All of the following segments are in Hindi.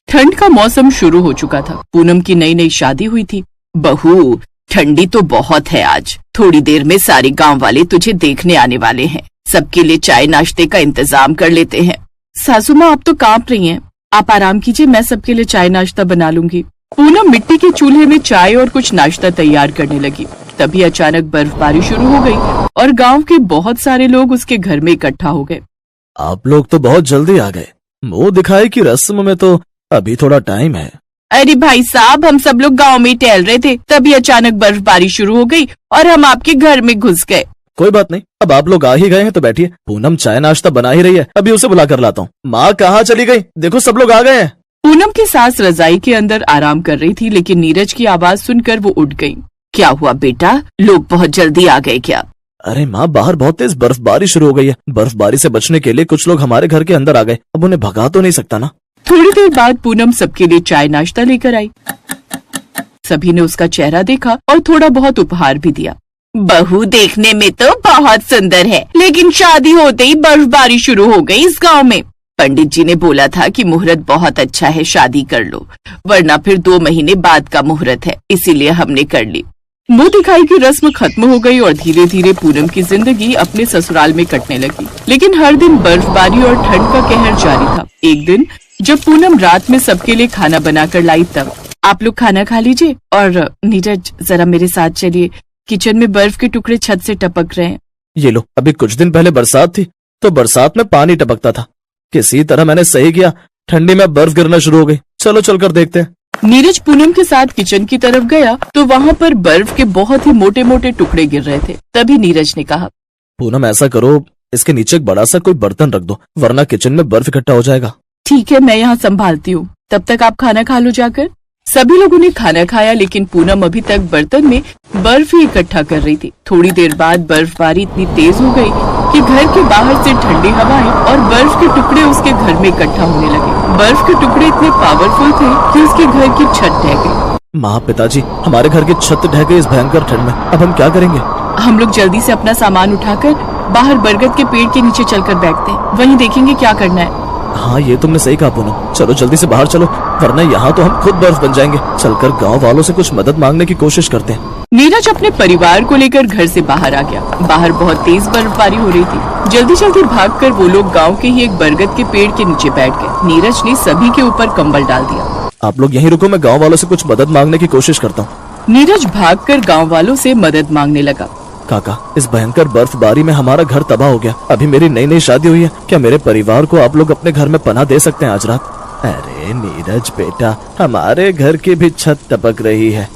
ठंड का मौसम शुरू हो चुका था। पूनम की नई नई शादी हुई थी। बहू, ठंडी तो बहुत है आज। थोड़ी देर में सारे गांव वाले तुझे देखने आने वाले हैं। सबके लिए चाय नाश्ते का इंतजाम कर लेते हैं। सासू माँ, आप तो कांप रही हैं। आप आराम कीजिए, मैं सबके लिए चाय नाश्ता बना लूंगी। पूनम मिट्टी के चूल्हे में चाय और कुछ नाश्ता तैयार करने लगी। तभी अचानक बर्फबारी शुरू हो गई और गांव के बहुत सारे लोग उसके घर में इकट्ठा हो गए। आप लोग तो बहुत जल्दी आ गए। मुंह दिखाए की रस्म में तो अभी थोड़ा टाइम है। अरे भाई साहब, हम सब लोग गांव में टहल रहे थे, तभी अचानक बर्फबारी शुरू हो गई और हम आपके घर में घुस गए। कोई बात नहीं, अब आप लोग आ ही गए हैं तो बैठिए। पूनम चाय नाश्ता बना ही रही है, अभी उसे बुला कर लाता हूँ। माँ कहाँ चली गई? देखो सब लोग आ गए हैं। पूनम की सास रजाई के अंदर आराम कर रही थी, लेकिन नीरज की आवाज सुनकर वो उठ गई। क्या हुआ बेटा, लोग बहुत जल्दी आ गए क्या? अरे माँ, बाहर बहुत तेज बर्फबारी शुरू हो गई है। बर्फबारी से बचने के लिए कुछ लोग हमारे घर के अंदर आ गए। अब उन्हें भगा तो नहीं सकता ना। थोड़ी देर बाद पूनम सबके लिए चाय नाश्ता लेकर आई। सभी ने उसका चेहरा देखा और थोड़ा बहुत उपहार भी दिया। बहू देखने में तो बहुत सुंदर है, लेकिन शादी होते ही बर्फबारी शुरू हो गई इस गांव में। पंडित जी ने बोला था कि मुहूर्त बहुत अच्छा है, शादी कर लो, वरना फिर 2 महीने बाद का मुहूर्त है, इसीलिए हमने कर ली। मुंह दिखाई की रस्म खत्म हो गई और धीरे धीरे पूनम की जिंदगी अपने ससुराल में कटने लगी। लेकिन हर दिन बर्फबारी और ठंड का कहर जारी था। एक दिन जब पूनम रात में सबके लिए खाना बनाकर लाई, तब आप लोग खाना खा लीजिए और नीरज जरा मेरे साथ चलिए, किचन में बर्फ के टुकड़े छत से टपक रहे हैं। ये लो, अभी कुछ दिन पहले बरसात थी तो बरसात में पानी टपकता था। किसी तरह मैंने सही किया, ठंडी में बर्फ गिरना शुरू हो गई। चलो चलकर देखते हैं। नीरज पूनम के साथ किचन की तरफ गया तो वहाँ पर बर्फ के बहुत ही मोटे मोटे टुकड़े गिर रहे थे। तभी नीरज ने कहा, पूनम ऐसा करो, इसके नीचे एक बड़ा सा कोई बर्तन रख दो, वरना किचन में बर्फ इकट्ठा हो जाएगा। ठीक है, मैं यहाँ संभालती हूँ, तब तक आप खाना खा लो जाकर। सभी लोगों ने खाना खाया, लेकिन पूनम अभी तक बर्तन में बर्फ ही इकट्ठा कर रही थी। थोड़ी देर बाद बर्फबारी इतनी तेज हो गई कि घर के बाहर से ठंडी हवाएं और बर्फ के टुकड़े उसके घर में इकट्ठा होने लगे। बर्फ के टुकड़े इतने पावरफुल थे कि उसके घर की छत ढह गई। माँ, पिताजी, हमारे घर की छत ढह गई इस भयंकर ठंड में। अब हम क्या करेंगे? हम लोग जल्दी से अपना सामान उठाकर बाहर बरगद के पेड़ के नीचे चलकर बैठते हैं, वहीं देखेंगे क्या करना है। हाँ, ये तुमने सही कहा पूनम। चलो जल्दी से बाहर चलो, वरना यहाँ तो हम खुद बर्फ बन जाएंगे। चलकर गांव वालों से कुछ मदद मांगने की कोशिश करते हैं। नीरज अपने परिवार को लेकर घर से बाहर आ गया। बाहर बहुत तेज बर्फबारी हो रही थी। जल्दी जल्दी भागकर वो लोग गांव के ही एक बरगद के पेड़ के नीचे बैठ गए। नीरज ने सभी के ऊपर कंबल डाल दिया। आप लोग यहीं रुको, मैं गाँव वालों से कुछ मदद मांगने की कोशिश करता हूँ। नीरज भागकर गांव वालों से मदद मांगने लगा। काका, इस भयंकर बर्फबारी में हमारा घर तबाह हो गया। अभी मेरी नई नई शादी हुई है, क्या मेरे परिवार को आप लोग अपने घर में पनाह दे सकते हैं आज रात? अरे नीरज बेटा, हमारे घर की भी छत टपक रही है।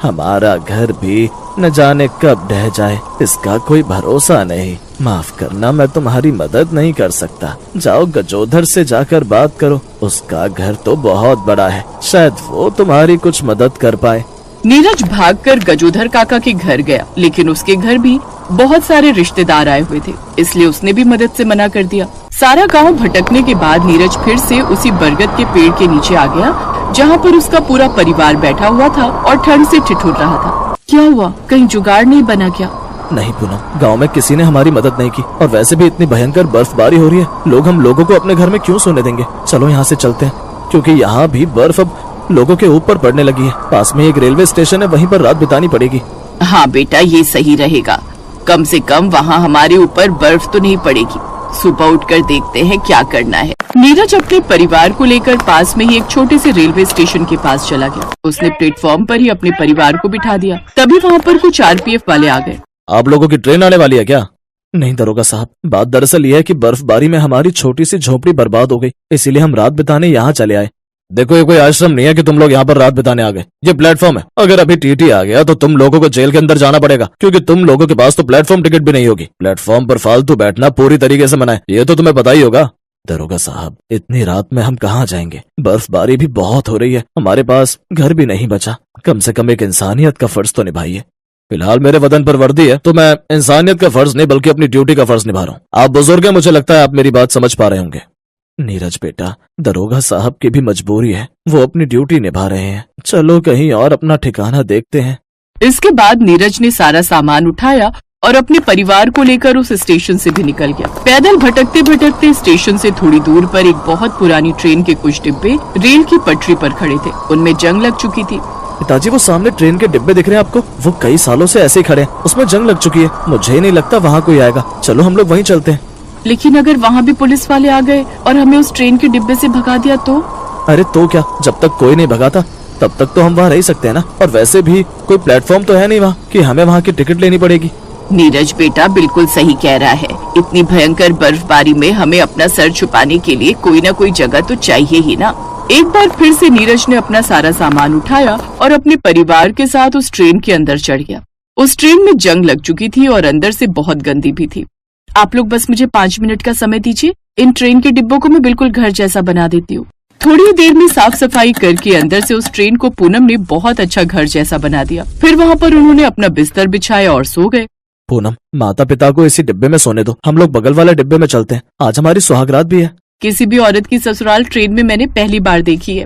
हमारा घर भी न जाने कब ढह जाए, इसका कोई भरोसा नहीं। माफ करना, मैं तुम्हारी मदद नहीं कर सकता। जाओ गजोधर से जाकर बात करो, उसका घर तो बहुत बड़ा है, शायद वो तुम्हारी कुछ मदद कर पाए। नीरज भागकर गजोधर काका के घर गया, लेकिन उसके घर भी बहुत सारे रिश्तेदार आए हुए थे, इसलिए उसने भी मदद से मना कर दिया। सारा गांव भटकने के बाद नीरज फिर से उसी बरगद के पेड़ के नीचे आ गया, जहां पर उसका पूरा परिवार बैठा हुआ था और ठंड से ठिठुर रहा था। क्या हुआ, कहीं जुगाड़ नहीं बना क्या? नहीं पूनम, गांव में किसी ने हमारी मदद नहीं की, और वैसे भी इतनी भयंकर बर्फबारी हो रही है, लोग हम लोगों को अपने घर में क्यों सोने देंगे? चलो यहाँ से चलते हैं, क्योंकि यहाँ भी बर्फ अब लोगों के ऊपर पड़ने लगी है। पास में एक रेलवे स्टेशन है, वहीं पर रात बितानी पड़ेगी। हाँ बेटा, ये सही रहेगा। कम से कम वहाँ हमारे ऊपर बर्फ तो नहीं पड़ेगी। सुबह उठकर देखते हैं क्या करना है। नीरज अपने परिवार को लेकर पास में ही एक छोटे से रेलवे स्टेशन के पास चला गया। उसने प्लेटफॉर्म पर ही अपने परिवार को बिठा दिया। तभी वहाँ पर कुछ आरपीएफ वाले आ गए। आप लोगों की ट्रेन आने वाली है क्या? नहीं दरोगा साहब, बात दरअसल यह है कि बर्फबारी में हमारी छोटी सी झोपड़ी बर्बाद हो गई, इसीलिए हम रात बिताने यहाँ चले आए। देखो, ये कोई आश्रम नहीं है कि तुम लोग यहाँ पर रात बिताने आ गए, ये प्लेटफॉर्म है। अगर अभी टीटी आ गया तो तुम लोगों को जेल के अंदर जाना पड़ेगा, क्योंकि तुम लोगों के पास तो प्लेटफॉर्म टिकट भी नहीं होगी। प्लेटफॉर्म पर फालतू बैठना पूरी तरीके से मना है, ये तो तुम्हें पता ही होगा। दरोगा साहब, इतनी रात में हम कहाँ जाएंगे? बर्फबारी भी बहुत हो रही है, हमारे पास घर भी नहीं बचा। कम से कम एक इंसानियत का फर्ज तो निभाइए। फिलहाल मेरे वतन पर वर्दी है, तो मैं इंसानियत का फर्ज नहीं बल्कि अपनी ड्यूटी का फर्ज निभा रहा हूँ। आप बुजुर्ग हैं, मुझे लगता है आप मेरी बात समझ पा रहे होंगे। नीरज बेटा, दरोगा साहब की भी मजबूरी है, वो अपनी ड्यूटी निभा रहे हैं। चलो कहीं और अपना ठिकाना देखते हैं। इसके बाद नीरज ने सारा सामान उठाया और अपने परिवार को लेकर उस स्टेशन से भी निकल गया। पैदल भटकते भटकते स्टेशन से थोड़ी दूर पर एक बहुत पुरानी ट्रेन के कुछ डिब्बे रेल की पटरी पर खड़े थे। उनमें जंग लग चुकी थी। पिताजी, वो सामने ट्रेन के डिब्बे दिख रहे हैं आपको? वो कई सालों से ऐसे ही खड़े हैं, उसमें जंग लग चुकी है। मुझे ही नहीं लगता वहाँ कोई आएगा। चलो हम लोग वहीं चलते हैं। लेकिन अगर वहाँ भी पुलिस वाले आ गए और हमें उस ट्रेन के डिब्बे से भगा दिया तो? अरे तो क्या, जब तक कोई नहीं भगाता तब तक तो हम वहाँ रह सकते हैं ना। और वैसे भी कोई प्लेटफॉर्म तो है नहीं वहाँ कि हमें वहाँ की टिकट लेनी पड़ेगी। नीरज बेटा बिल्कुल सही कह रहा है। इतनी भयंकर बर्फबारी में हमें अपना सर छुपाने के लिए कोई न कोई जगह तो चाहिए ही ना। एक बार फिर से नीरज ने अपना सारा सामान उठाया और अपने परिवार के साथ उस ट्रेन के अंदर चढ़ गया। उस ट्रेन में जंग लग चुकी थी और अंदर से बहुत गंदी भी थी। आप लोग बस मुझे 5 मिनट का समय दीजिए। इन ट्रेन के डिब्बों को मैं बिल्कुल घर जैसा बना देती हूँ। थोड़ी देर में साफ सफाई करके अंदर से उस ट्रेन को पूनम ने बहुत अच्छा घर जैसा बना दिया। फिर वहाँ पर उन्होंने अपना बिस्तर बिछाया और सो गए। पूनम, माता पिता को इसी डिब्बे में सोने दो, हम लोग बगल वाले डिब्बे में चलते हैं। आज हमारी सुहागरात भी है। किसी भी औरत की ससुराल ट्रेन में मैंने पहली बार देखी है।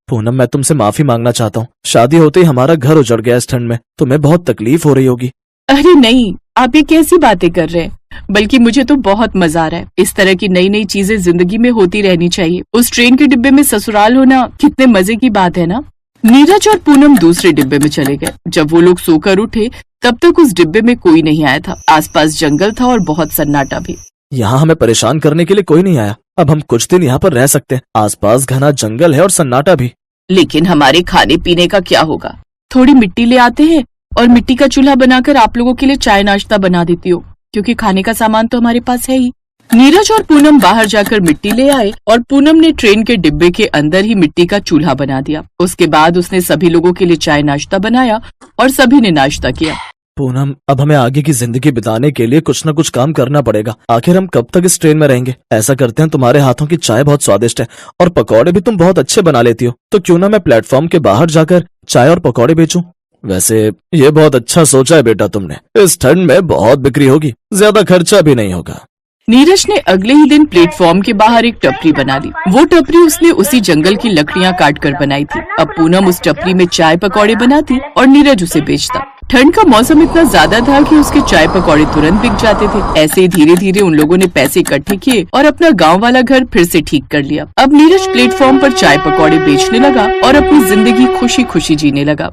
पूनम, मैं तुमसे माफी मांगना चाहता हूँ। शादी होते ही हमारा घर उजड़ गया इस ठंड में। तुम्हें बहुत तकलीफ हो रही होगी। अरे नहीं, आप ये कैसी बातें कर रहे हैं? बल्कि मुझे तो बहुत मजा आ रहा है। इस तरह की नई नई चीजें जिंदगी में होती रहनी चाहिए। उस ट्रेन के डिब्बे में ससुराल होना कितने मजे की बात है ना। नीरज और पूनम दूसरे डिब्बे में चले गए। जब वो लोग सोकर उठे तब तक उस डिब्बे में कोई नहीं आया था। आसपास जंगल था और बहुत सन्नाटा भी। यहाँ हमें परेशान करने के लिए कोई नहीं आया। अब हम कुछ दिन यहाँ पर रह सकते हैं। आसपास घना जंगल है और सन्नाटा भी। लेकिन हमारे खाने पीने का क्या होगा? थोड़ी मिट्टी ले आते हैं और मिट्टी का चूल्हा बनाकर आप लोगों के लिए चाय नाश्ता बना देती हूँ, क्योंकि खाने का सामान तो हमारे पास है ही। नीरज और पूनम बाहर जाकर मिट्टी ले आए और पूनम ने ट्रेन के डिब्बे के अंदर ही मिट्टी का चूल्हा बना दिया। उसके बाद उसने सभी लोगों के लिए चाय नाश्ता बनाया और सभी ने नाश्ता किया। पूनम, अब हमें आगे की जिंदगी बिताने के लिए कुछ न कुछ काम करना पड़ेगा। आखिर हम कब तक इस ट्रेन में रहेंगे? ऐसा करते हैं, तुम्हारे हाथों की चाय बहुत स्वादिष्ट है और पकौड़े भी तुम बहुत अच्छे बना लेती हो, तो क्यों ना मैं प्लेटफॉर्म के बाहर जाकर चाय और पकौड़े बेचूं? वैसे ये बहुत अच्छा सोचा है बेटा तुमने। इस ठंड में बहुत बिक्री होगी, ज्यादा खर्चा भी नहीं होगा। नीरज ने अगले ही दिन प्लेटफॉर्म के बाहर एक टपरी बना ली। वो टपरी उसने उसी जंगल की लकड़ियां काट कर बनाई थी। अब पूनम उस टपरी में चाय पकौड़े बनाती और नीरज उसे बेचता। ठंड का मौसम इतना ज्यादा था कि उसके चाय पकौड़े तुरंत बिक जाते थे। ऐसे ही धीरे धीरे उन लोगों ने पैसे इकट्ठे किए और अपना गांव वाला घर फिर से ठीक कर लिया। अब नीरज प्लेटफॉर्म पर चाय पकौड़े बेचने लगा और अपनी जिंदगी खुशी खुशी जीने लगा।